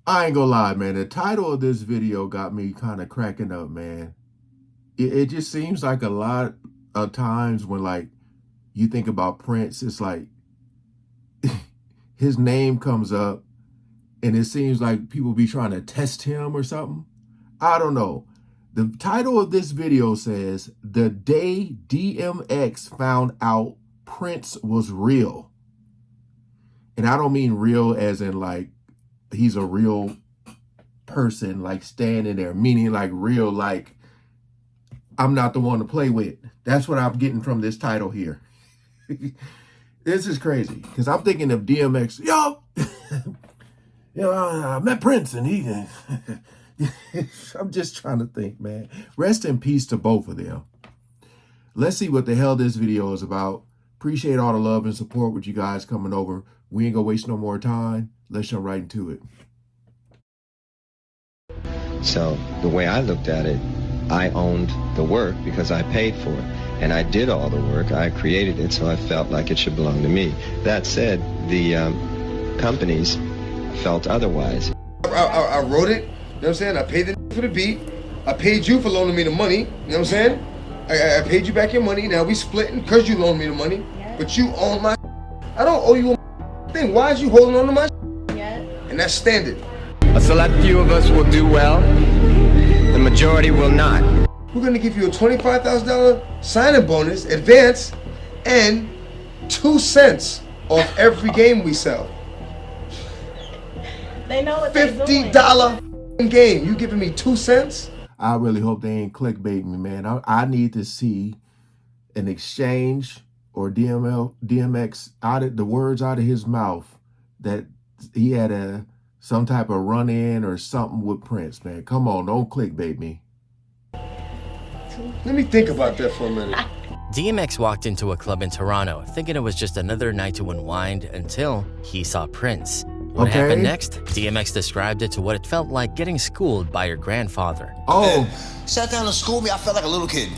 I ain't gonna lie, man. The title of this video got me kind of cracking up, man. It just seems like a lot of times when like you think about Prince, it's like his name comes up and it seems like people be trying to test him or something. I don't know. The title of this video says, "The Day DMX Found Out Prince Was Real." And I don't mean real as in like he's a real person, like standing there, meaning like real, like I'm not the one to play with. That's what I'm getting from this title here. This is crazy because I'm thinking of DMX. I met Prince and he. I'm just trying to think, man. Rest in peace to both of them. Let's see what the hell this video is about. Appreciate all the love and support with you guys coming over. We ain't gonna waste no more time. Let's jump right into it. So the way I looked at it, I owned the work because I paid for it. And I did all the work. I created it, so I felt like it should belong to me. That said, the companies felt otherwise. I wrote it, you know what I'm saying? I paid the for the beat. I paid you for loaning me the money, you know what I'm saying? I paid you back your money. Now we splitting because you loaned me the money. But you own my I don't owe you a thing. Why is you holding on to my And that's standard. A select few of us will do well. The majority will not. We're gonna give you a $25,000 signing bonus, advance, and 2 cents off every game we sell. They know what they're doing. $50 game. You giving me 2 cents? I really hope they ain't clickbaiting me, man. I need to see an exchange or DMX the words out of his mouth that he had some type of run-in or something with Prince, man. Come on, don't clickbait me. Let me think about that for a minute. DMX walked into a club in Toronto thinking it was just another night to unwind until he saw Prince. What happened next? DMX described it to what it felt like getting schooled by your grandfather. Oh. Sat down and schooled me, I felt like a little kid.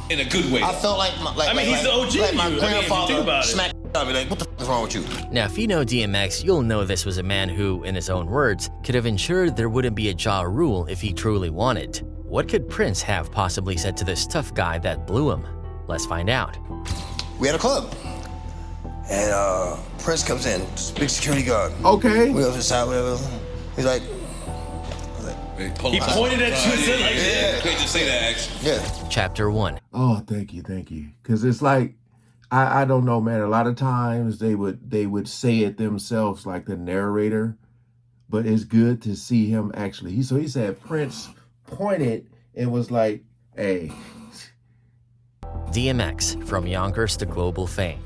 In a good way. I felt like he's the OG. Like my grandfather smacked me like, what the f is wrong with you? Now, if you know DMX, you'll know this was a man who, in his own words, could have ensured there wouldn't be a Ja Rule if he truly wanted. What could Prince have possibly said to this tough guy that blew him? Let's find out. We had a club. And Prince comes in, big security guard. Okay. We go inside, whatever. He's like, he pointed at you and said like, yeah. Couldn't just say that, actually. Yeah. Chapter 1. Oh, thank you. Because it's like, I don't know, man. A lot of times they would say it themselves, like the narrator, but it's good to see him actually. He said Prince pointed and was like, hey. DMX, from Yonkers to global fame.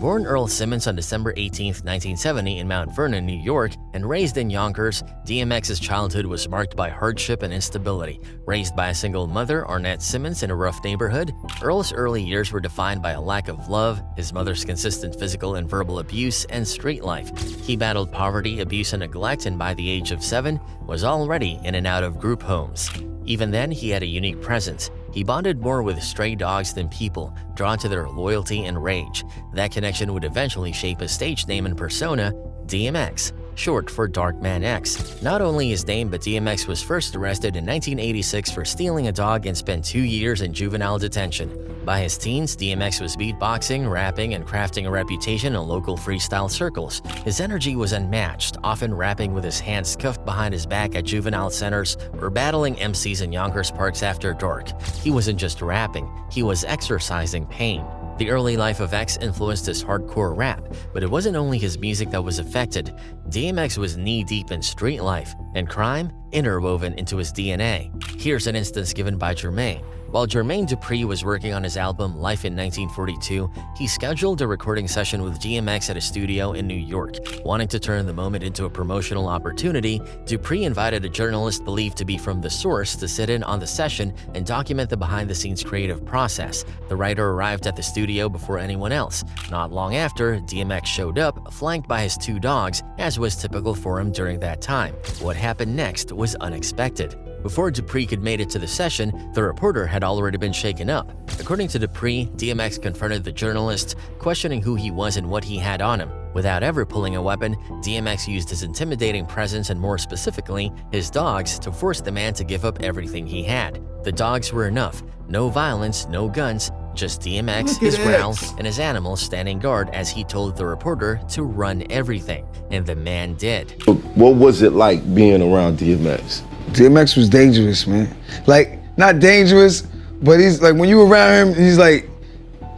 Born Earl Simmons on December 18, 1970 in Mount Vernon, New York, and raised in Yonkers, DMX's childhood was marked by hardship and instability. Raised by a single mother, Arnett Simmons, in a rough neighborhood, Earl's early years were defined by a lack of love, his mother's consistent physical and verbal abuse, and street life. He battled poverty, abuse, and neglect, and by the age of 7, was already in and out of group homes. Even then, he had a unique presence. He bonded more with stray dogs than people, drawn to their loyalty and rage. That connection would eventually shape his stage name and persona, DMX, short for Dark Man X. Not only his name, but DMX was first arrested in 1986 for stealing a dog and spent 2 years in juvenile detention. By his teens, DMX was beatboxing, rapping, and crafting a reputation in local freestyle circles. His energy was unmatched, often rapping with his hands cuffed behind his back at juvenile centers or battling MCs in Yonkers parks after dark. He wasn't just rapping, he was exorcising pain. The early life of X influenced his hardcore rap, but it wasn't only his music that was affected. DMX was knee-deep in street life, and crime interwoven into his DNA. Here's an instance given by Jermaine. While Jermaine Dupri was working on his album Life in 1942, he scheduled a recording session with DMX at a studio in New York. Wanting to turn the moment into a promotional opportunity, Dupri invited a journalist believed to be from The Source to sit in on the session and document the behind-the-scenes creative process. The writer arrived at the studio before anyone else. Not long after, DMX showed up, flanked by his 2 dogs, as was typical for him during that time. What happened next was unexpected. Before Dupri could make it to the session, the reporter had already been shaken up. According to Dupri, DMX confronted the journalist, questioning who he was and what he had on him. Without ever pulling a weapon, DMX used his intimidating presence and more specifically, his dogs to force the man to give up everything he had. The dogs were enough. No violence, no guns, just DMX, his growl, and his animals standing guard as he told the reporter to run everything. And the man did. What was it like being around DMX? DMX was dangerous, man. Like, not dangerous, but he's like, when you around him, he's like,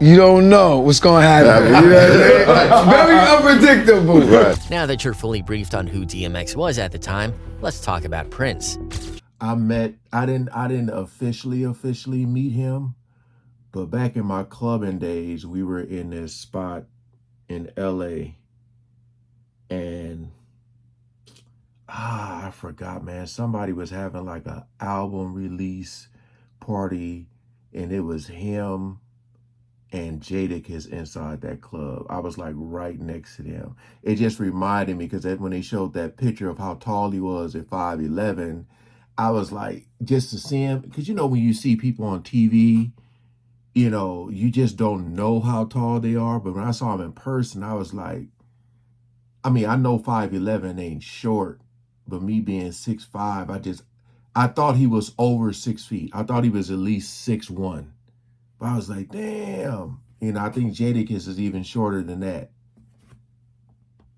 you don't know what's gonna happen. You know what I'm saying? Very unpredictable. Right. Now that you're fully briefed on who DMX was at the time, let's talk about Prince. I didn't officially meet him, but back in my clubbing days, we were in this spot in LA, and I forgot, man. Somebody was having like an album release party, and it was him and Jadakiss inside that club. I was like right next to them. It just reminded me, because when they showed that picture of how tall he was at 5'11", I was like, just to see him, because you know when you see people on TV, you know, you just don't know how tall they are. But when I saw him in person, I was like, I mean, I know 5'11" ain't short, but me being 6'5", I thought he was over 6 feet. I thought he was at least 6'1". But I was like, damn. You know, I think Jadakiss is even shorter than that.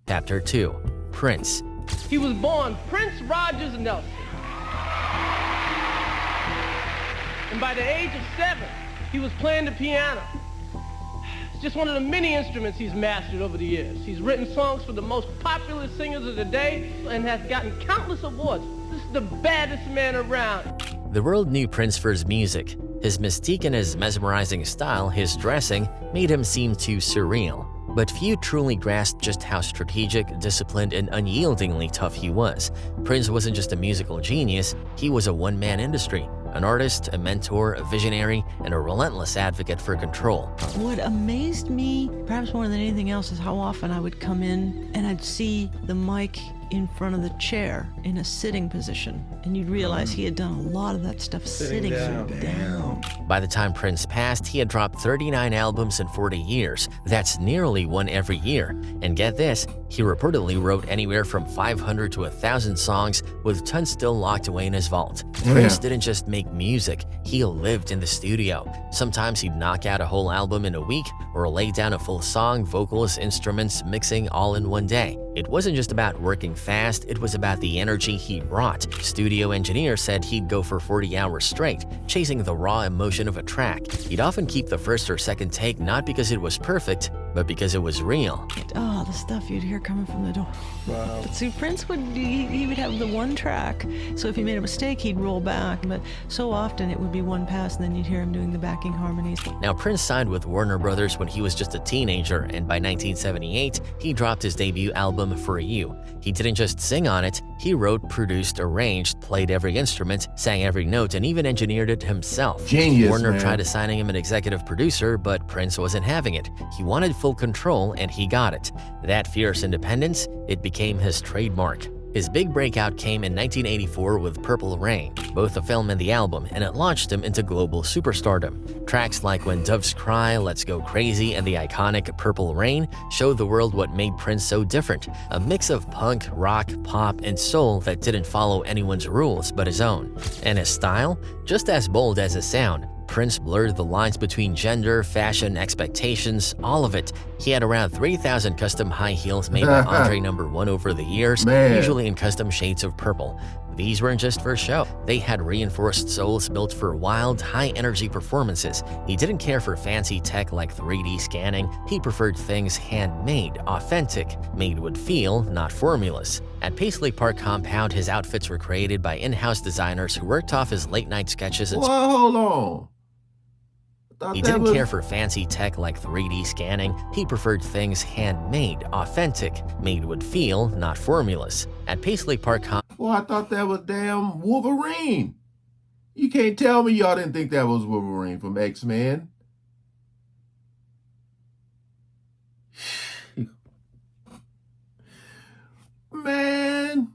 Chapter 2. Prince. He was born Prince Rogers Nelson. And by the age of 7, he was playing the piano. It's just one of the many instruments he's mastered over the years. He's written songs for the most popular singers of the day and has gotten countless awards. This is the baddest man around. The world knew Prince for his music. His mystique and his mesmerizing style, his dressing, made him seem too surreal. But few truly grasped just how strategic, disciplined, and unyieldingly tough he was. Prince wasn't just a musical genius, he was a one-man industry. An artist, a mentor, a visionary, and a relentless advocate for control. What amazed me, perhaps more than anything else, is how often I would come in and I'd see the mic in front of the chair in a sitting position, and you'd realize he had done a lot of that stuff sitting down. By the time Prince passed, he had dropped 39 albums in 40 years. That's nearly one every year. And get this, he reportedly wrote anywhere from 500 to 1,000 songs, with tons still locked away in his vault. Prince didn't just make music, he lived in the studio. Sometimes he'd knock out a whole album in a week, or lay down a full song, vocals, instruments, mixing all in one day. It wasn't just about working fast, it was about the energy he brought. Studio engineers said he'd go for 40 hours straight, chasing the raw emotion of a track. He'd often keep the first or second take not because it was perfect, but because it was real. Oh, the stuff you'd hear coming from the door. Wow. But see, Prince he would have the one track, so if he made a mistake, he'd roll back. But so often it would be one pass, and then you'd hear him doing the backing harmonies. Now, Prince signed with Warner Brothers when he was just a teenager, and by 1978, he dropped his debut album, For You. He didn't just sing on it, he wrote, produced, arranged, played every instrument, sang every note, and even engineered it himself. Genius, Warner man. tried assigning him an executive producer, but Prince wasn't having it. He wanted full control, and he got it. That fierce independence, it became his trademark. His big breakout came in 1984 with Purple Rain, both the film and the album, and it launched him into global superstardom. Tracks like When Doves Cry, Let's Go Crazy, and the iconic Purple Rain showed the world what made Prince so different, a mix of punk, rock, pop, and soul that didn't follow anyone's rules but his own. And his style? Just as bold as his sound. Prince blurred the lines between gender, fashion, expectations, all of it. He had around 3,000 custom high heels made by Andre No. 1 over the years, usually in custom shades of purple. These weren't just for show. They had reinforced soles built for wild, high-energy performances. He didn't care for fancy tech like 3D scanning. He preferred things handmade, authentic, made with feel, not formulas. At Paisley Park compound, his outfits were created by in-house designers who worked off his late-night sketches and... Whoa, hold on. He didn't care for fancy tech like 3D scanning. He preferred things handmade, authentic, made with feel, not formulas. At Paisley Park Well, I thought that was damn Wolverine. You can't tell me y'all didn't think that was Wolverine from X-Men. Man.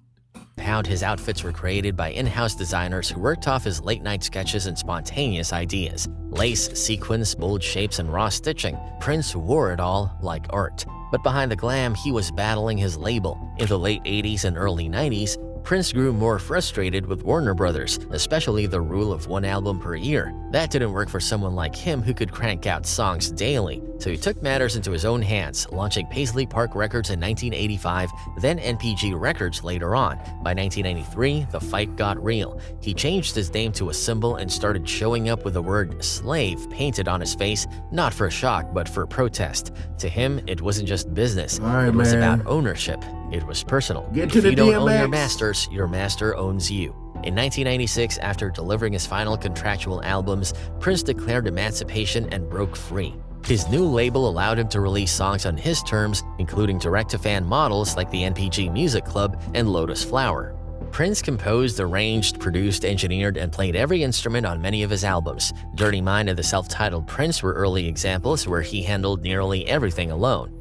His outfits were created by in-house designers who worked off his late-night sketches and spontaneous ideas. Lace, sequins, bold shapes, and raw stitching. Prince wore it all like art. But behind the glam, he was battling his label. In the late 80s and early 90s, Prince grew more frustrated with Warner Brothers, especially the rule of one album per year. That didn't work for someone like him who could crank out songs daily, so he took matters into his own hands, launching Paisley Park Records in 1985, then NPG Records later on. By 1993, the fight got real. He changed his name to a symbol and started showing up with the word slave painted on his face, not for shock but for protest. To him, it wasn't just business, it was about ownership. It was personal. Get to if the you don't DMX. own your masters, your master owns you. In 1996, after delivering his final contractual albums, Prince declared emancipation and broke free. His new label allowed him to release songs on his terms, including direct-to-fan models like the NPG Music Club and Lotus Flower. Prince composed, arranged, produced, engineered, and played every instrument on many of his albums. Dirty Mind and the self-titled Prince were early examples where he handled nearly everything alone.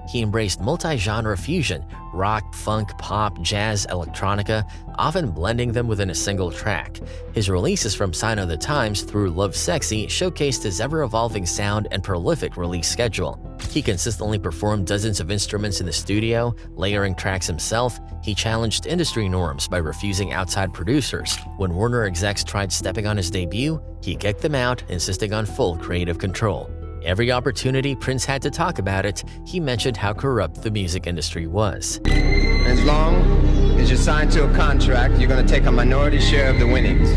He embraced multi-genre fusion, rock, funk, pop, jazz, electronica, often blending them within a single track. His releases from Sign of the Times through Love Sexy showcased his ever-evolving sound and prolific release schedule. He consistently performed dozens of instruments in the studio, layering tracks himself. He challenged industry norms by refusing outside producers. When Warner execs tried stepping on his debut, he kicked them out, insisting on full creative control. Every opportunity Prince had to talk about it, he mentioned how corrupt the music industry was. As long as you're signed to a contract, you're going to take a minority share of the winnings.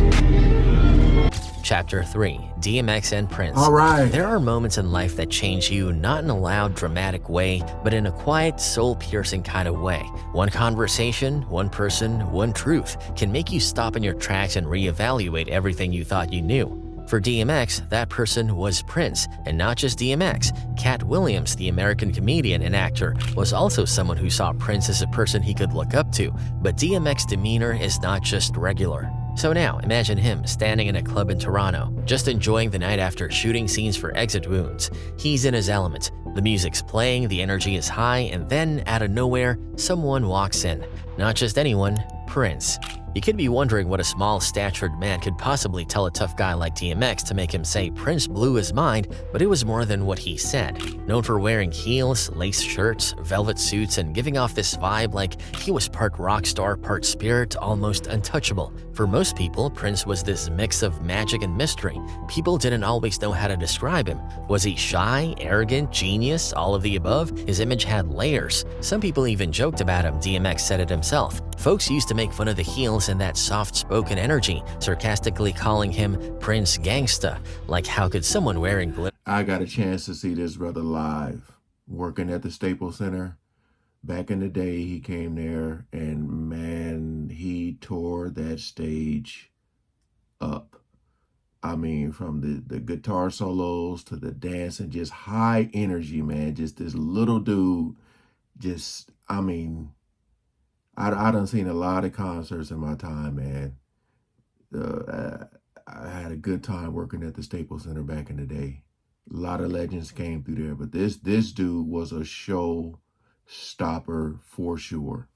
Chapter 3. DMX and Prince. All right. There are moments in life that change you, not in a loud, dramatic way, but in a quiet, soul-piercing kind of way. One conversation, one person, one truth can make you stop in your tracks and reevaluate everything you thought you knew. For DMX, that person was Prince, and not just DMX. Cat Williams, the American comedian and actor, was also someone who saw Prince as a person he could look up to, but DMX's demeanor is not just regular. So now, imagine him standing in a club in Toronto, just enjoying the night after shooting scenes for Exit Wounds. He's in his element. The music's playing, the energy is high, and then, out of nowhere, someone walks in. Not just anyone, Prince. You could be wondering what a small-statured man could possibly tell a tough guy like DMX to make him say Prince blew his mind, but it was more than what he said. Known for wearing heels, lace shirts, velvet suits, and giving off this vibe like he was part rock star, part spirit, almost untouchable. For most people, Prince was this mix of magic and mystery. People didn't always know how to describe him. Was he shy, arrogant, genius, all of the above? His image had layers. Some people even joked about him. DMX said it himself. Folks used to make fun of the heels and that soft-spoken energy, sarcastically calling him Prince Gangsta. Like, how could someone wearing glitter? I got a chance to see this brother live, working at the Staples Center. Back in the day, he came there, and man, he tore that stage up. I mean, from the guitar solos to the dance and just high energy, man. Just this little dude, just, I mean, I done seen a lot of concerts in my time, man. I had a good time working at the Staples Center back in the day. A lot of legends came through there, but this dude was a show stopper for sure.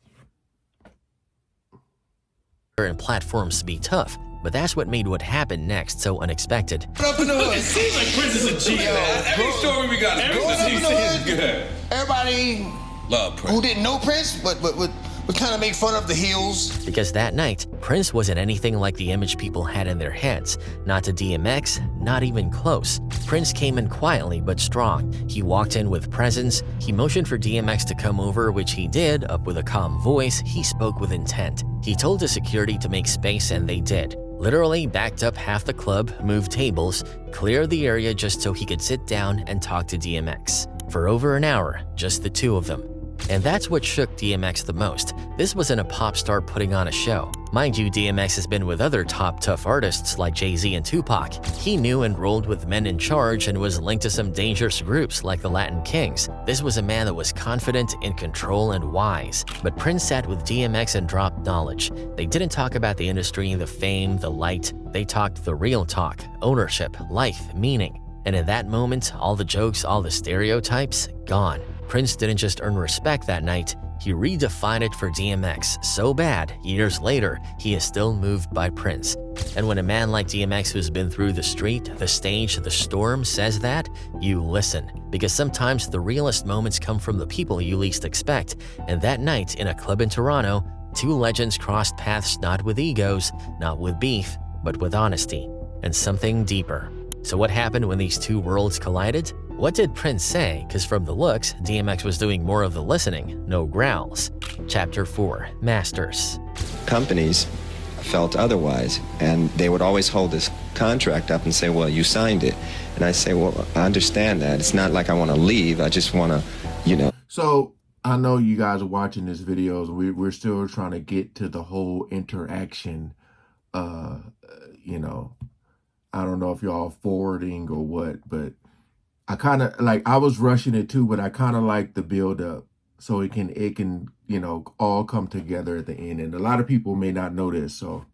And platforms to be tough, but that's what made what happened next so unexpected. It seems like Prince is a G, man. Every story we got is good. Everybody Love Prince. who didn't know Prince, but would kind of make fun of the heels. Because that night, Prince wasn't anything like the image people had in their heads. Not to DMX, not even close. Prince came in quietly but strong. He walked in with presence. He motioned for DMX to come over, which he did. Up with a calm voice, he spoke with intent. He told the security to make space, and they did. Literally backed up half the club, moved tables, cleared the area just so he could sit down and talk to DMX. For over an hour, just the two of them. And that's what shook DMX the most. This wasn't a pop star putting on a show. Mind you, DMX has been with other top tough artists like Jay-Z and Tupac. He knew and rolled with men in charge and was linked to some dangerous groups like the Latin Kings. This was a man that was confident, in control, and wise. But Prince sat with DMX and dropped knowledge. They didn't talk about the industry, the fame, the light. They talked the real talk, ownership, life, meaning. And in that moment, all the jokes, all the stereotypes, gone. Prince didn't just earn respect that night, He redefined it for DMX so bad, years later, he is still moved by Prince. And when a man like DMX who's been through the street, the stage, the storm says that, you listen. Because sometimes the realest moments come from the people you least expect. And that night in a club in Toronto, two legends crossed paths not with egos, not with beef, but with honesty, and something deeper. So what happened when these two worlds collided? What did Prince say? Because from the looks, DMX was doing more of the listening, no growls. Chapter 4, Masters. Companies felt otherwise, and they would always hold this contract up and say, well, you signed it. And I say, well, I understand that. It's not like I want to leave. I just want to, So I know you guys are watching this videos. We're still trying to get to the whole interaction. I don't know if y'all forwarding or what, but I kind of I was rushing it too, but I kind of like the build up so it can all come together at the end. And a lot of people may not know this, so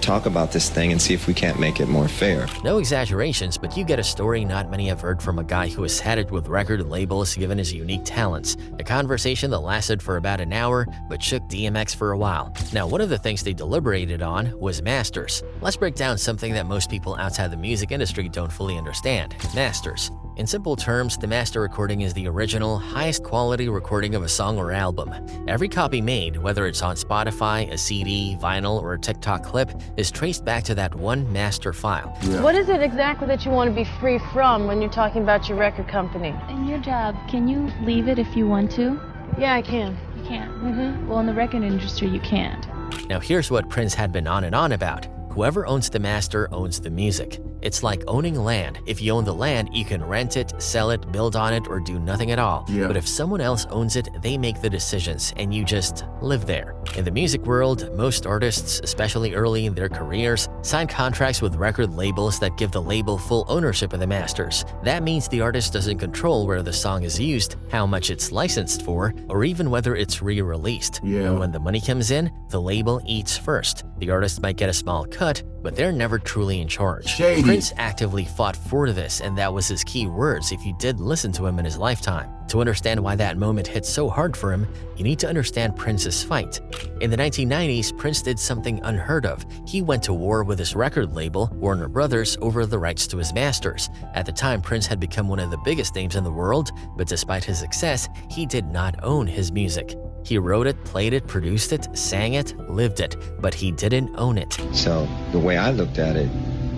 talk about this thing and see if we can't make it more fair. No exaggerations, but you get a story not many have heard from a guy who has had it with record labels given his unique talents. A conversation that lasted for about an hour, but shook DMX for a while. Now, one of the things they deliberated on was masters. Let's break down something that most people outside the music industry don't fully understand. Masters. In simple terms, the master recording is the original, highest quality recording of a song or album. Every copy made, whether it's on Spotify, a CD, vinyl, or a TikTok clip, is traced back to that one master file. Yeah. What is it exactly that you want to be free from when you're talking about your record company? In your job, can you leave it if you want to? Yeah, I can. You can? Well, in the record industry, you can't. Now here's what Prince had been on and on about. Whoever owns the master owns the music. It's like owning land. If you own the land, you can rent it, sell it, build on it, or do nothing at all. Yeah. But if someone else owns it, they make the decisions, and you just live there. In the music world, most artists, especially early in their careers, sign contracts with record labels that give the label full ownership of the masters. That means the artist doesn't control where the song is used, how much it's licensed for, or even whether it's re-released. Yeah. And when the money comes in, the label eats first. The artist might get a small cut, but they're never truly in charge. Shady. Prince actively fought for this, and that was his key words if you did listen to him in his lifetime. To understand why that moment hit so hard for him, you need to understand Prince's fight. In the 1990s, Prince did something unheard of. He went to war with his record label, Warner Brothers, over the rights to his masters. At the time, Prince had become one of the biggest names in the world, but despite his success, he did not own his music. He wrote it, played it, produced it, sang it, lived it, but he didn't own it. So the way I looked at it,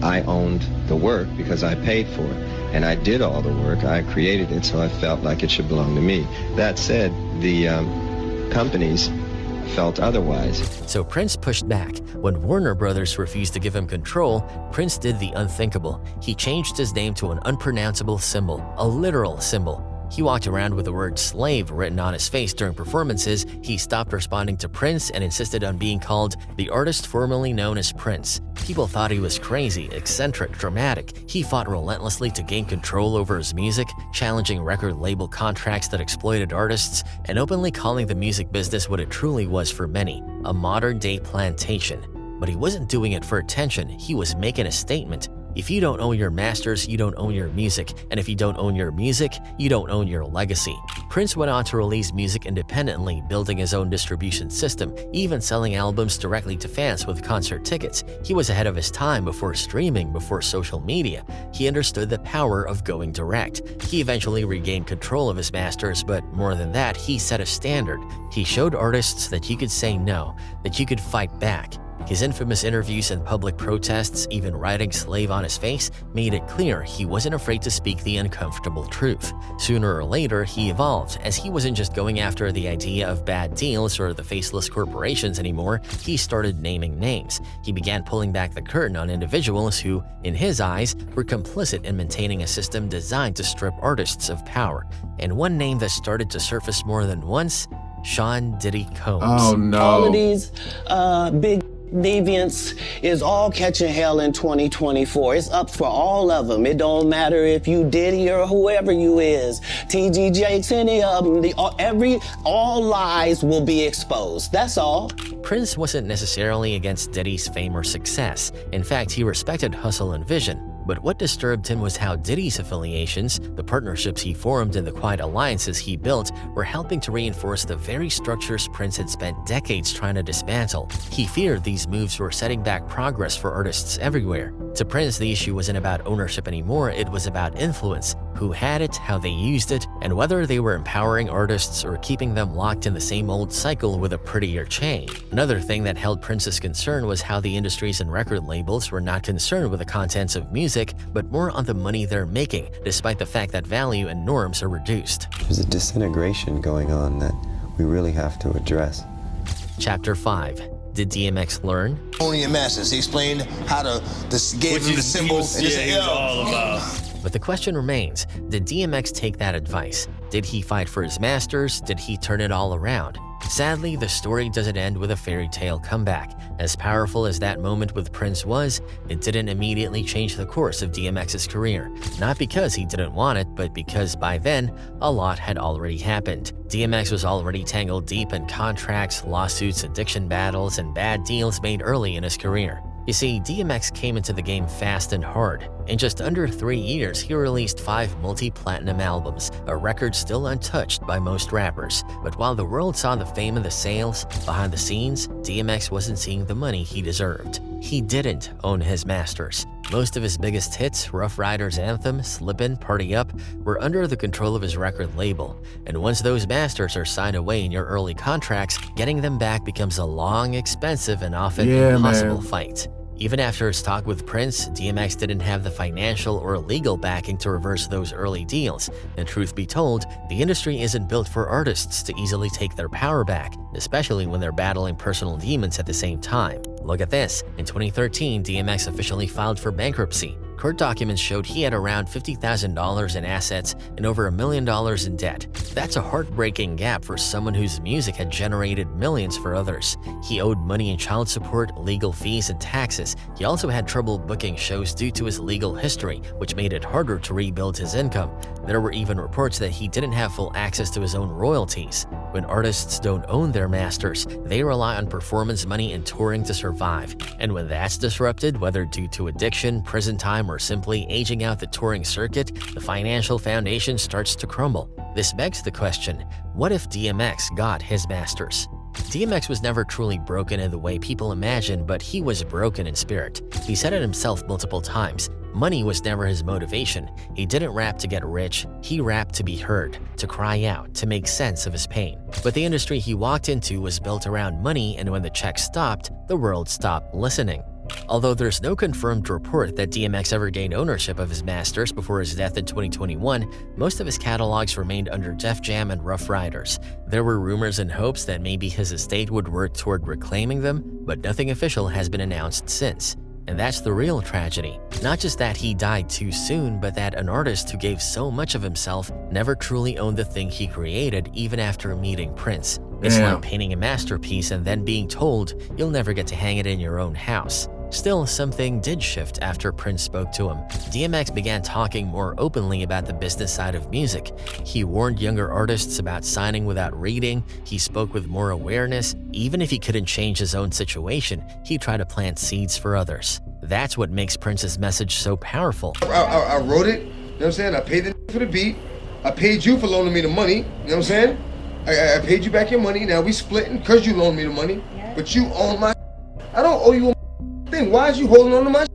I owned the work because I paid for it. And I did all the work. I created it, so I felt like it should belong to me. That said, the companies felt otherwise. So Prince pushed back. When Warner Brothers refused to give him control, Prince did the unthinkable. He changed his name to an unpronounceable symbol, a literal symbol. He walked around with the word slave written on his face during performances. He stopped responding to Prince and insisted on being called the artist formerly known as Prince. People thought he was crazy, eccentric, dramatic. He fought relentlessly to gain control over his music, challenging record label contracts that exploited artists, and openly calling the music business what it truly was for many, a modern-day plantation. But he wasn't doing it for attention. He was making a statement. If you don't own your masters, you don't own your music. And if you don't own your music, you don't own your legacy. Prince went on to release music independently, building his own distribution system, even selling albums directly to fans with concert tickets. He was ahead of his time before streaming, before social media. He understood the power of going direct. He eventually regained control of his masters, but more than that, he set a standard. He showed artists that you could say no, that you could fight back. His infamous interviews and public protests, even writing slave on his face, made it clear he wasn't afraid to speak the uncomfortable truth. Sooner or later, he evolved, as he wasn't just going after the idea of bad deals or the faceless corporations anymore. He started naming names. He began pulling back the curtain on individuals who, in his eyes, were complicit in maintaining a system designed to strip artists of power. And one name that started to surface more than once, Sean Diddy Combs. Oh no. All of these big deviants is all catching hell in 2024. It's up for all of them. It don't matter if you Diddy or whoever you is. TG Jakes, any of them. All lies will be exposed. That's all. Prince wasn't necessarily against Diddy's fame or success. In fact, he respected hustle and vision. But what disturbed him was how Diddy's affiliations, the partnerships he formed and the quiet alliances he built, were helping to reinforce the very structures Prince had spent decades trying to dismantle. He feared these moves were setting back progress for artists everywhere. To Prince, the issue wasn't about ownership anymore, it was about influence. Who had it, how they used it, and whether they were empowering artists or keeping them locked in the same old cycle with a prettier chain. Another thing that held Prince's concern was how the industries and record labels were not concerned with the contents of music, but more on the money they're making, despite the fact that value and norms are reduced. There's a disintegration going on that we really have to address. Chapter 5. Did DMX learn? Only in masters. He explained how to gave him the symbol. All about. But the question remains, did DMX take that advice? Did he fight for his masters? Did he turn it all around? Sadly, the story doesn't end with a fairy tale comeback. As powerful as that moment with Prince was, it didn't immediately change the course of DMX's career. Not because he didn't want it, but because by then, a lot had already happened. DMX was already tangled deep in contracts, lawsuits, addiction battles, and bad deals made early in his career. You see, DMX came into the game fast and hard. In just under 3 years, he released 5 multi-platinum albums, a record still untouched by most rappers. But while the world saw the fame and the sales, behind the scenes, DMX wasn't seeing the money he deserved. He didn't own his masters. Most of his biggest hits, Rough Riders Anthem, Slippin', Party Up, were under the control of his record label. And once those masters are signed away in your early contracts, getting them back becomes a long, expensive, and often impossible fight. Even after his talk with Prince, DMX didn't have the financial or legal backing to reverse those early deals. And truth be told, the industry isn't built for artists to easily take their power back, especially when they're battling personal demons at the same time. Look at this. In 2013, DMX officially filed for bankruptcy. Court documents showed he had around $50,000 in assets and over $1 million in debt. That's a heartbreaking gap for someone whose music had generated millions for others. He owed money in child support, legal fees, and taxes. He also had trouble booking shows due to his legal history, which made it harder to rebuild his income. There were even reports that he didn't have full access to his own royalties. When artists don't own their masters, they rely on performance money and touring to survive. And when that's disrupted, whether due to addiction, prison time, or simply aging out the touring circuit, the financial foundation starts to crumble. This begs the question, what if DMX got his masters? DMX was never truly broken in the way people imagine, but he was broken in spirit. He said it himself multiple times. Money was never his motivation. He didn't rap to get rich, he rapped to be heard, to cry out, to make sense of his pain. But the industry he walked into was built around money, and when the check stopped, the world stopped listening. Although there's no confirmed report that DMX ever gained ownership of his masters before his death in 2021, most of his catalogs remained under Def Jam and Rough Riders. There were rumors and hopes that maybe his estate would work toward reclaiming them, but nothing official has been announced since. And that's the real tragedy. Not just that he died too soon, but that an artist who gave so much of himself never truly owned the thing he created even after meeting Prince. It's like painting a masterpiece and then being told you'll never get to hang it in your own house. Still, something did shift after Prince spoke to him. DMX began talking more openly about the business side of music. He warned younger artists about signing without reading. He spoke with more awareness. Even if he couldn't change his own situation, he tried to plant seeds for others. That's what makes Prince's message so powerful. I wrote it, you know what I'm saying? I paid the for the beat. I paid you for loaning me the money, you know what I'm saying? I paid you back your money. Now we splitting because you loaned me the money. But you own my I don't owe you a thing. Why is you holding on to my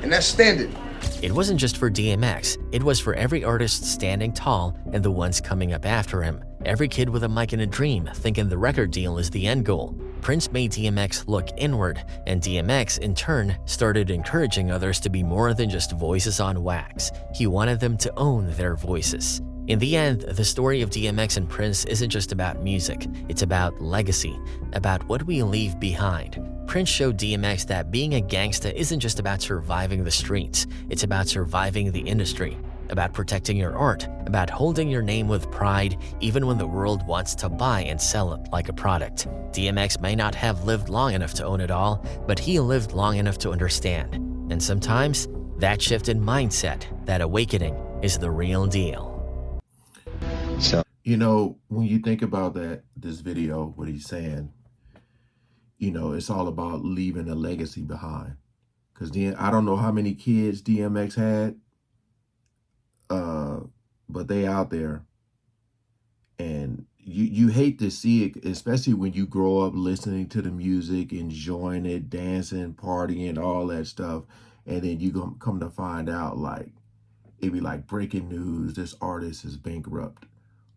And that's standard. It wasn't just for DMX, it was for every artist standing tall and the ones coming up after him. Every kid with a mic and a dream, thinking the record deal is the end goal. Prince made DMX look inward, and DMX, in turn, started encouraging others to be more than just voices on wax. He wanted them to own their voices. In the end, the story of DMX and Prince isn't just about music, it's about legacy, about what we leave behind. Prince showed DMX that being a gangsta isn't just about surviving the streets, it's about surviving the industry, about protecting your art, about holding your name with pride even when the world wants to buy and sell it like a product. DMX may not have lived long enough to own it all, but he lived long enough to understand. And sometimes, that shift in mindset, that awakening, is the real deal. So, you know, when you think about this video, what he's saying, you know, it's all about leaving a legacy behind. Because I don't know how many kids DMX had, but they out there. And you hate to see it, especially when you grow up listening to the music, enjoying it, dancing, partying, all that stuff. And then you come to find out, like, it'd be like breaking news, this artist is bankrupt,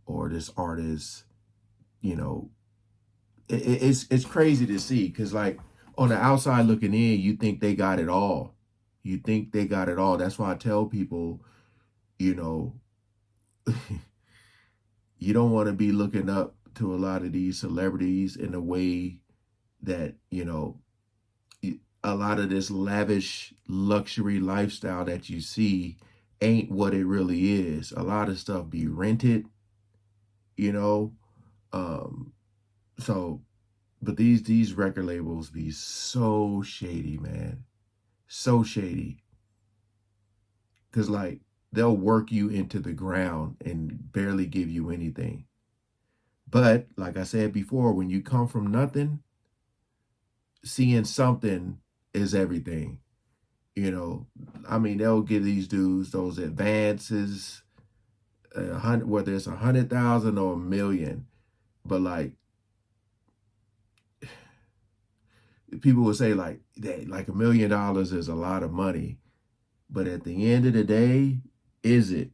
or this artist, you know, it's crazy to see, because like on the outside looking in, you think they got it all. You think they got it all. That's why I tell people, you know, you don't want to be looking up to a lot of these celebrities in a way that, you know, a lot of this lavish luxury lifestyle that you see ain't what it really is. A lot of stuff be rented, you know. So, but these record labels be so shady, man. So shady. Cause like they'll work you into the ground and barely give you anything. But like I said before, when you come from nothing, seeing something is everything. You know, I mean, they'll give these dudes those advances, whether it's 100,000 or 1 million. But like, people will say like $1 million is a lot of money. But at the end of the day, is it?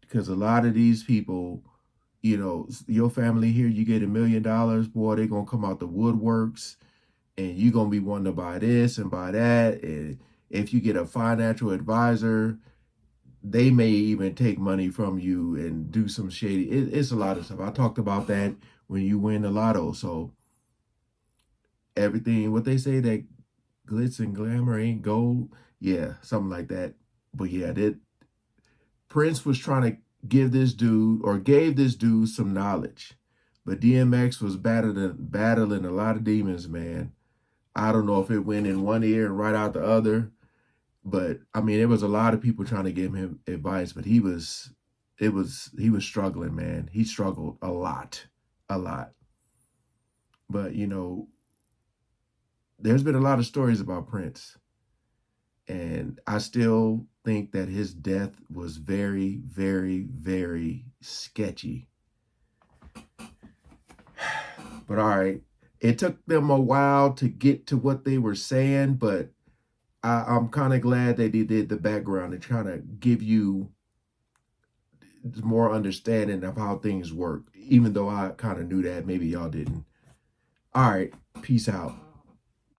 Because a lot of these people, you know, your family here, you get $1 million, boy, they're going to come out the woodworks, and you're going to be wanting to buy this and buy that. And if you get a financial advisor, they may even take money from you and do some shady. It's a lot of stuff. I talked about that when you win the lotto. So everything, what they say, that glitz and glamour ain't gold. Yeah, something like that. But yeah, Prince was trying to give this dude, or gave this dude, some knowledge. But DMX was battling a lot of demons, man. I don't know if it went in one ear and right out the other. But I mean, there was a lot of people trying to give him advice, but he was struggling, man. He struggled a lot. But you know, there's been a lot of stories about Prince. And I still think that his death was very, very, very sketchy. But all right, it took them a while to get to what they were saying, but I'm kind of glad they did the background and trying to give you more understanding of how things work, even though I kind of knew that. Maybe y'all didn't. All right, peace out.